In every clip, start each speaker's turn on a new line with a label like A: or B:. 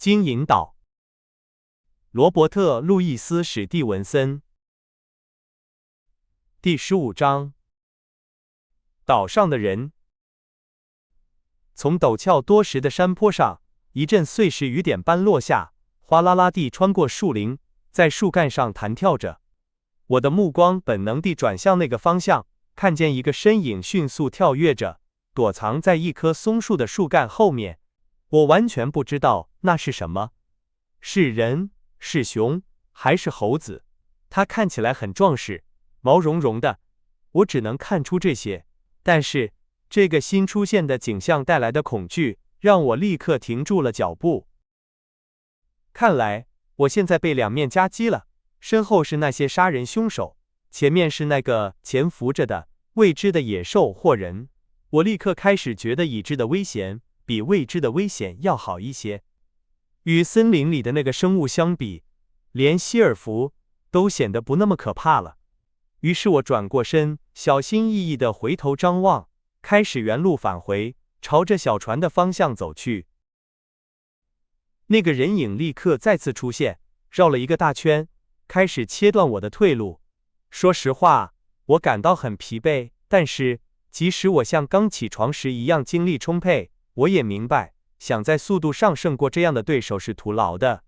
A: 經引導。羅伯特·路易斯·史蒂文森。第15章。島上的人。從陡峭多石的山坡上，一陣碎石雨點般落下，嘩啦啦地穿過樹林，在樹幹上彈跳着。我的目光本能地轉向那個方向，看見一個身影迅速跳躍着，躲藏在一棵松樹的樹幹後面。我完全不知道那是什麼，是人，是熊，還是猴子？它看起來很壯實，毛茸茸的，我只能看出這些。但是，這個新出現的景象帶來的恐懼，讓我立刻停住了腳步。看來，我現在被兩面夾擊了，身後是那些殺人兇手，前面是那個潛伏着的未知的野獸或人。我立刻開始覺得已知的危險比未知的危險要好一些。與森林裡的那個生物相比，連希爾弗都顯得不那麼可怕了。於是我轉過身，小心翼翼地回頭張望，開始原路返回，朝着小船的方向走去。那個人影立刻再次出現，繞了一個大圈，開始切斷我的退路。說實話，我感到很疲憊，但是即使我像剛起床時一樣精力充沛，我也明白，想在速度上勝過這樣的對手是徒勞的。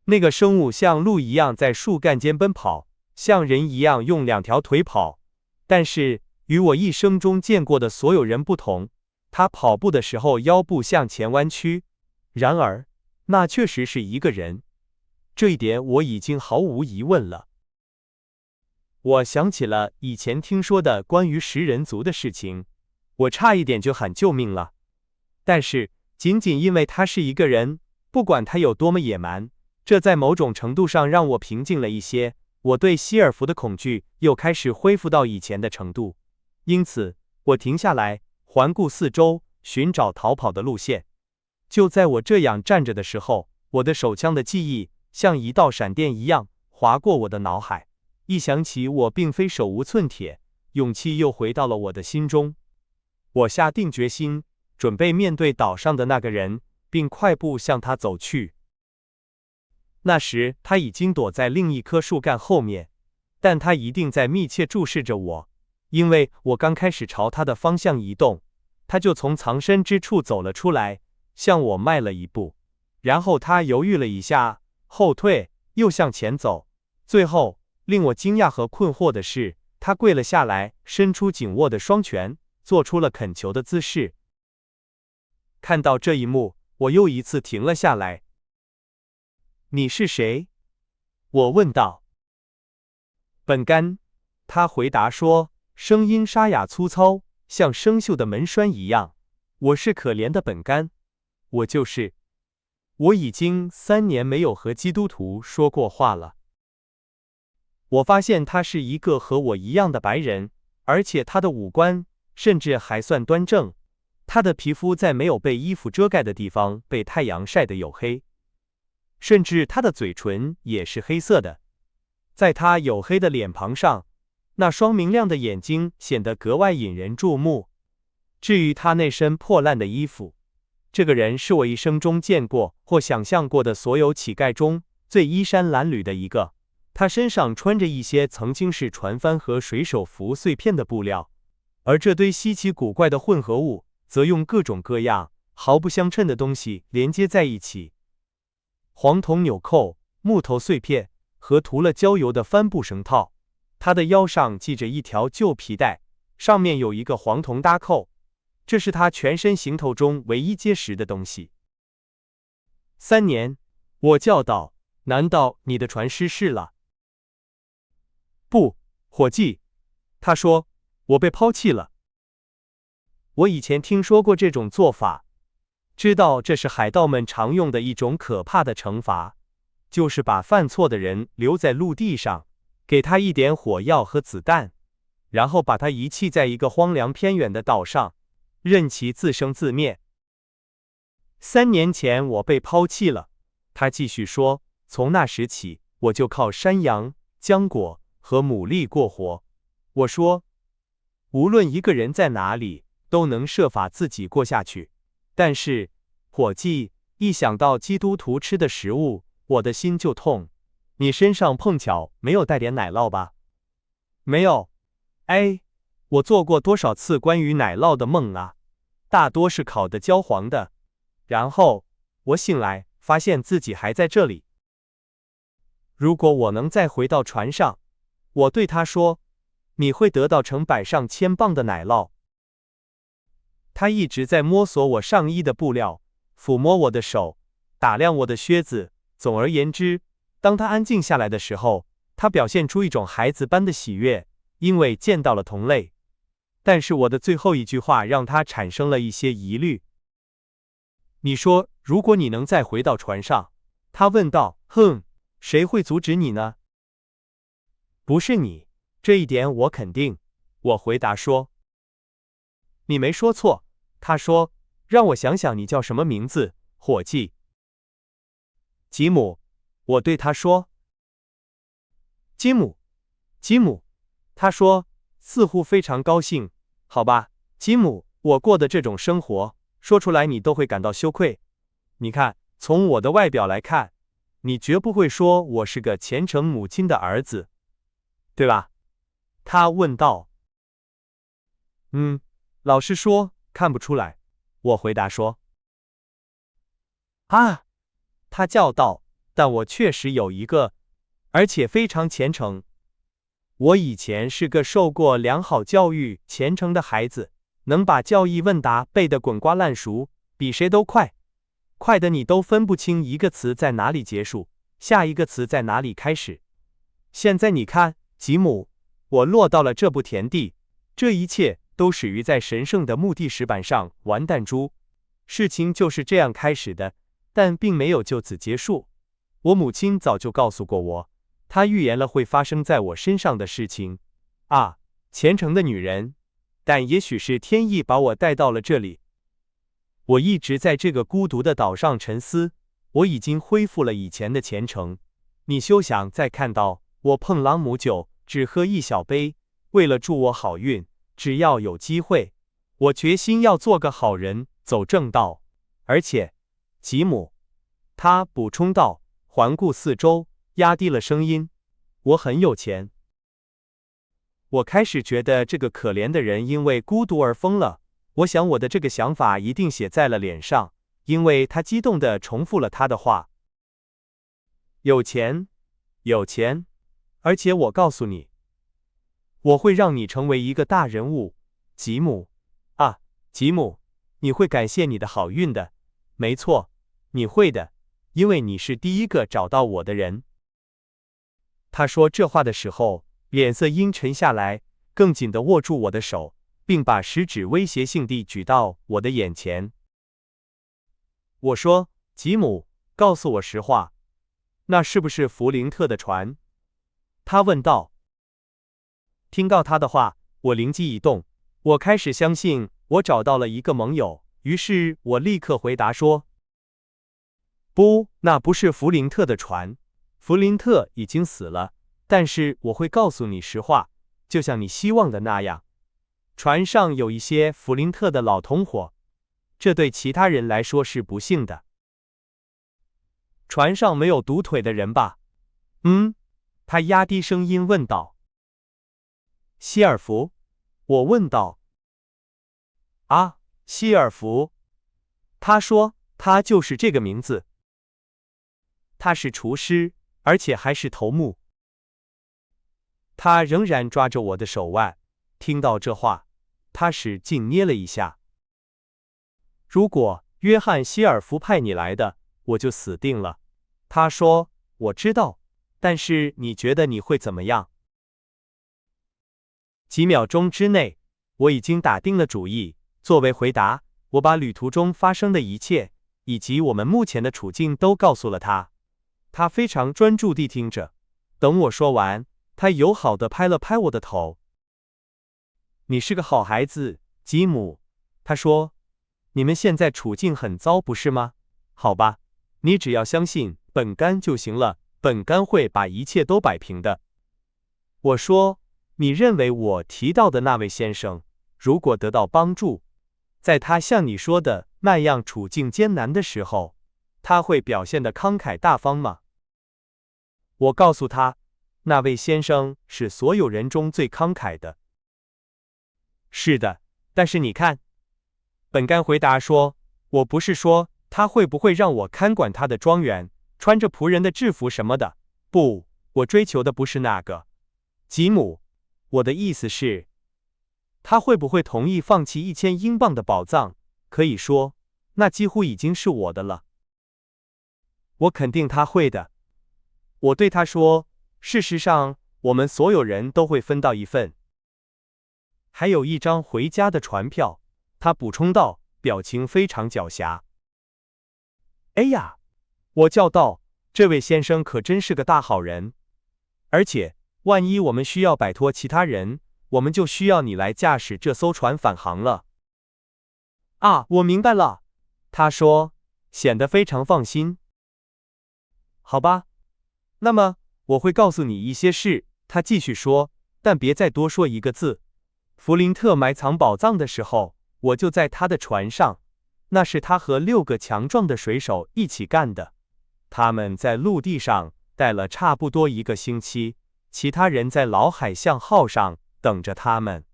A: 那個生物像鹿一樣在樹幹間奔跑，像人一樣用兩條腿跑，但是與我一生中見過的所有人不同，他跑步的時候腰部向前彎曲。然而，那確實是一個人，這一點我已經毫無疑問了。我想起了以前聽說的關於食人族的事情，我差一點就喊救命了。但是，僅僅因為他是一個人，不管他有多麼野蠻，這在某種程度上讓我平靜了一些。我對希爾弗的恐懼又開始恢復到以前的程度，因此我停下來，環顧四周，尋找逃跑的路線。就在我這樣站着的時候，我的手槍的記憶像一道閃電一樣劃過我的腦海。一想起我並非手無寸鐵，勇氣又回到了我的心中。我下定決心，準備面對島上的那個人，並快步向他走去。那時他已經躲在另一棵樹幹後面，但他一定在密切注視着我，因為我剛開始朝他的方向移動，他就從藏身之處走了出來，向我邁了一步。然後他猶豫了一下，後退，又向前走。最後，令我驚訝和困惑的是，他跪了下來，伸出緊握的雙拳，做出了懇求的姿勢。看到這一幕，我又一次停了下來。你是誰？我問道。本干，他回答說，聲音沙啞粗糙，像生鏽的門栓一樣。我是可憐的本干，我就是。我已經3年沒有和基督徒說過話了。我發現他是一個和我一樣的白人，而且他的五官甚至還算端正。他的皮膚在沒有被衣服遮蓋的地方被太陽曬得黝黑，甚至他的嘴唇也是黑色的。在他黝黑的臉龐上，那雙明亮的眼睛顯得格外引人注目。至於他那身破爛的衣服，這個人是我一生中見過或想象過的所有乞丐中最衣衫襤褸的一個。他身上穿着一些曾經是船帆和水手服碎片的布料，而這堆稀奇古怪的混合物則用各種各樣毫不相稱的東西連接在一起。黃銅紐扣、木頭碎片和塗了焦油的帆布繩套。他的腰上繫着一條舊皮帶，上面有一個黃銅搭扣，這是他全身行頭中唯一結實的東西。3年，我叫道，難道你的船失事了？不，夥計，他說，我被拋棄了。我以前聽說過這種做法，知道這是海盜們常用的一種可怕的懲罰，就是把犯錯的人留在陸地上，給他一點火藥和子彈，然後把他遺棄在一個荒涼偏遠的島上，任其自生自滅。3年前我被拋棄了，他繼續說，從那時起，我就靠山羊、漿果和牡蠣過活。我說，無論一個人在哪裡，都能設法自己過下去。但是，夥計，一想到基督徒吃的食物，我的心就痛。你身上碰巧没有带點奶酪吧？沒有。哎，我做過多少次關於奶酪的夢啊，大多是烤得焦黃的。然後我醒來，發現自己還在這裡。如果我能再回到船上，我對他說，你會得到成百上千磅的奶酪。他一直在摸索我上衣的布料，撫摸我的手，打量我的靴子。總而言之，當他安靜下來的時候，他表現出一種孩子般的喜悅，因為見到了同類。但是我的最後一句話讓他產生了一些疑慮。你說，如果你能再回到船上，他問道。哼，誰會阻止你呢？不是你，這一點我肯定，我回答說。你沒說錯，他說，讓我想想你叫什麼名字，夥計。吉姆，我對他說。吉姆，吉姆，他說，似乎非常高興。好吧，吉姆，我過的這種生活，說出來你都會感到羞愧。你看，從我的外表來看，你絕不會說我是個虔誠母親的兒子，對吧？他問道。老實說，看不出來，我回答說。啊，他叫道，但我確實有一個，而且非常虔誠。我以前是個受過良好教育、虔誠的孩子，能把教義問答背得滾瓜爛熟，比誰都快，快得你都分不清一個詞在哪裡結束，下一個詞在哪裡開始。現在你看，吉姆，我落到了這步田地，這一切都始於在神聖的墓地石板上玩彈珠。事情就是這樣開始的，但並沒有就此結束。我母親早就告訴過我，她預言了會發生在我身上的事情。啊，虔誠的女人，但也許是天意把我帶到了這裡。我一直在這個孤獨的島上沉思，我已經恢復了以前的虔誠。你休想再看到我碰朗姆酒，只喝一小杯，為了祝我好運，只要有機會，我決心要做個好人，走正道。而且，吉姆，他補充道，環顧四周，壓低了聲音，我很有錢。我開始覺得這個可憐的人因為孤獨而瘋了。我想我的這個想法一定寫在了臉上，因為他激動地重複了他的話。有錢，有錢，而且我告訴你，我會讓你成為一個大人物，吉姆。啊，吉姆，你會感謝你的好運的。沒錯，你會的，因為你是第一個找到我的人。他說這話的時候，臉色陰沉下來，更緊地握住我的手，並把食指威脅性地舉到我的眼前。我說，吉姆，告訴我實話，那是不是弗林特的船？他問道。聽到他的話，我靈機一動，我開始相信我找到了一個盟友，於是我立刻回答說，不，那不是弗林特的船，弗林特已經死了，但是我會告訴你實話，就像你希望的那樣。船上有一些弗林特的老同夥，這對其他人來說是不幸的。船上沒有獨腿的人吧？他壓低聲音問道。希爾弗，我問道。啊，希爾弗，他說，他就是這個名字。他是廚師，而且還是頭目。他仍然抓着我的手腕，聽到這話，他使勁捏了一下。如果約翰·希爾弗派你來的，我就死定了。他說，我知道，但是你覺得你會怎麼樣？幾秒鐘之內，我已經打定了主意。作為回答，我把旅途中發生的一切，以及我們目前的處境都告訴了他。他非常專注地聽着。等我說完，他友好地拍了拍我的頭。你是個好孩子，吉姆，他說。你們現在處境很糟，不是嗎？好吧，你只要相信本干就行了，本干會把一切都擺平的。我說，你認為我提到的那位先生，如果得到幫助，在他像你說的那樣處境艱難的時候，他會表現得慷慨大方嗎？我告訴他，那位先生是所有人中最慷慨的。是的，但是你看，本干回答說，我不是說他会不會讓我看管他的莊園，穿着僕人的制服什麼的，不，我追求的不是那個。吉姆，我的意思是，他會不會同意放棄1000英鎊的寶藏？可以說，那幾乎已經是我的了。我肯定他會的。我對他說，事實上，我們所有人都會分到一份。還有一張回家的船票，他補充道，表情非常狡黠。哎呀，我叫道，這位先生可真是個大好人。而且，萬一我們需要擺脫其他人，我們就需要你來駕駛這艘船返航了。啊，我明白了，他說，顯得非常放心。好吧，那麼我會告訴你一些事，他繼續說，但別再多說一個字。弗林特埋藏寶藏的時候，我就在他的船上，那是他和6個強壯的水手一起幹的。他們在陸地上待了差不多1個星期，其他人在老海象號上等着他們。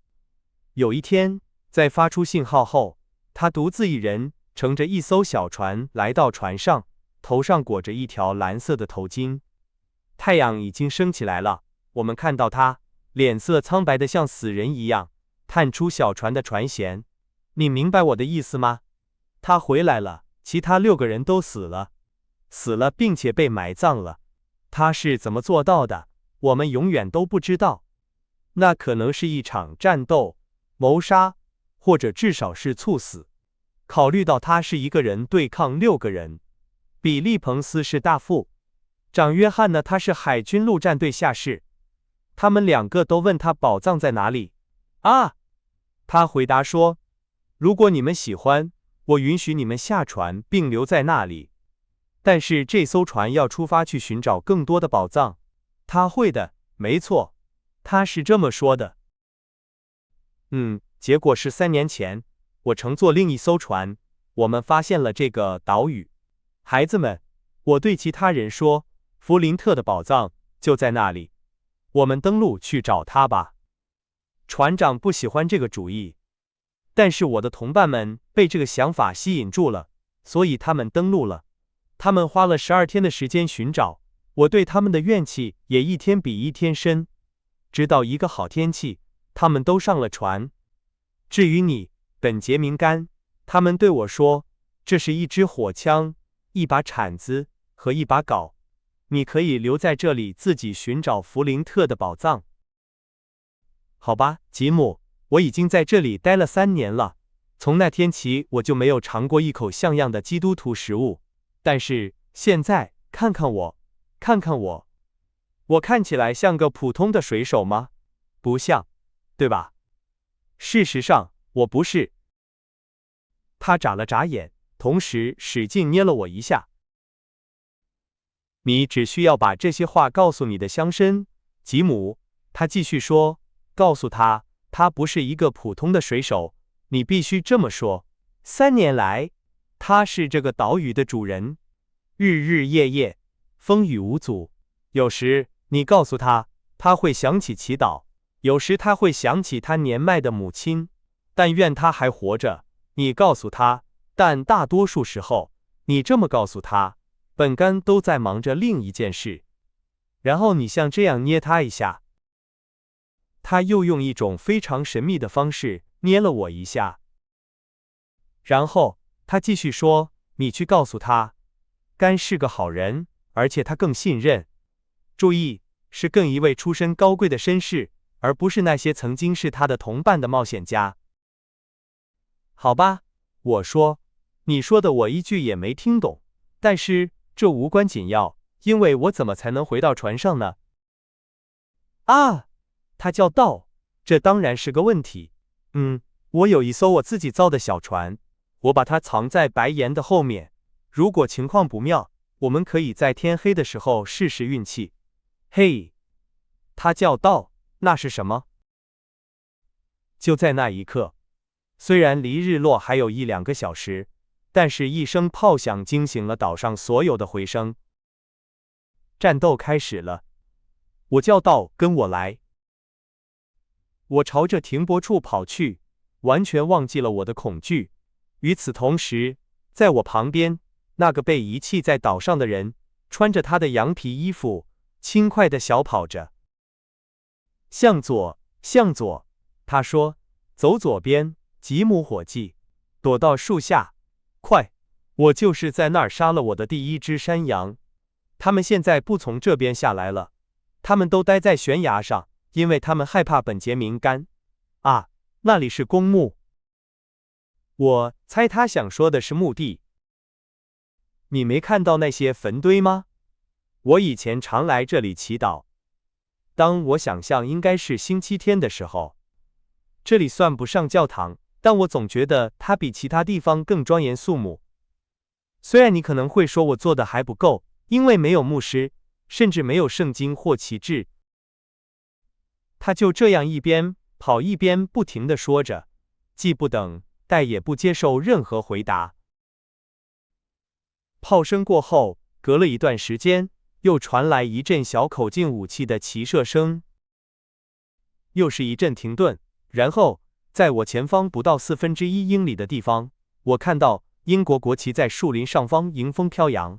A: 有一天，在發出信號後，他獨自一人乘着一艘小船來到船上，頭上裹着一條藍色的頭巾。太陽已經升起來了，我們看到他，臉色蒼白得像死人一樣，探出小船的船舷。你明白我的意思嗎？他回來了，其他6個人都死了，並且被埋葬了。他是怎麼做到的？我們永遠都不知道。那可能是一場戰鬥、謀殺，或者至少是猝死。考慮到他是一個人對抗6個人，比利彭斯是大副，長約翰呢，他是海軍陸戰隊下士。他們2個都問他寶藏在哪裡。啊，他回答說，如果你們喜歡，我允許你們下船並留在那裡。但是這艘船要出發去尋找更多的寶藏。他會的，沒錯，他是這麼說的。結果是3年前，我乘坐另一艘船，我們發現了這個島嶼。孩子們，我對其他人說，弗林特的寶藏就在那裡，我們登陸去找他吧。船長不喜歡這個主意，但是我的同伴們被這個想法吸引住了，所以他們登陸了。他們花了12天的時間尋找，我對他們的怨氣也一天比一天深。直到一個好天氣，他們都上了船。至於你，本傑明甘，他們對我說，這是一支火槍、一把鏟子和一把鎬，你可以留在這裡自己尋找弗林特的寶藏。好吧，吉姆，我已經在這裡待了3年了，從那天起我就沒有嘗過一口像樣的基督徒食物。但是現在看看我，我看起來像個普通的水手嗎？不像，對吧？事實上，我不是。他眨了眨眼，同時使勁捏了我一下。你只需要把這些話告訴你的鄉紳，吉姆，他繼續說，告訴他，他不是一個普通的水手，你必須這麼說。3年來，他是這個島嶼的主人，日日夜夜，風雨無阻。有時你告訴他，他會想起祈禱；有時他會想起他年邁的母親，但願他還活着。你告訴他，但大多數時候，你這麼告訴他，本干都在忙着另一件事。然後你像這樣捏他一下。他又用一種非常神秘的方式捏了我一下。然後他繼續說，你去告訴他，干是個好人，而且他更信任。注意，是更一位出身高貴的紳士，而不是那些曾經是他的同伴的冒險家。好吧，我說，你說的我一句也沒聽懂，但是這無關緊要，因為我怎麼才能回到船上呢？啊，他叫道，這當然是個問題。我有一艘我自己造的小船，我把它藏在白岩的後面。如果情況不妙，我們可以在天黑的時候試試運氣。嘿，他叫道，那是什麼？就在那一刻，雖然離日落還有1-2個小時，但是一聲炮響驚醒了島上所有的回聲。戰鬥開始了，我叫道：“跟我來！”我朝着停泊處跑去，完全忘記了我的恐懼。與此同時，在我旁邊，那個被遺棄在島上的人，穿着他的羊皮衣服，輕快地小跑着。向左，向左，他說，走左邊，吉姆夥計，躲到樹下，快！我就是在那兒殺了我的第一隻山羊。他們現在不從這邊下來了，他們都待在懸崖上，因為他們害怕本傑明干。啊，那裡是公墓。我猜他想說的是墓地。你沒看到那些墳堆嗎？我以前常來這裡祈禱。當我想象應該是星期天的時候，這裡算不上教堂，但我總覺得它比其他地方更莊嚴肅穆。雖然你可能會說我做的還不夠，因為沒有牧師，甚至沒有聖經或旗幟。他就這樣一邊跑一邊不停地說着，既不等待也不接受任何回答。炮聲過後，隔了一段時間，又傳來一陣小口徑武器的齊射聲，又是一陣停頓，然後在我前方不到1/4英里的地方，我看到英國國旗在樹林上方迎風飄揚。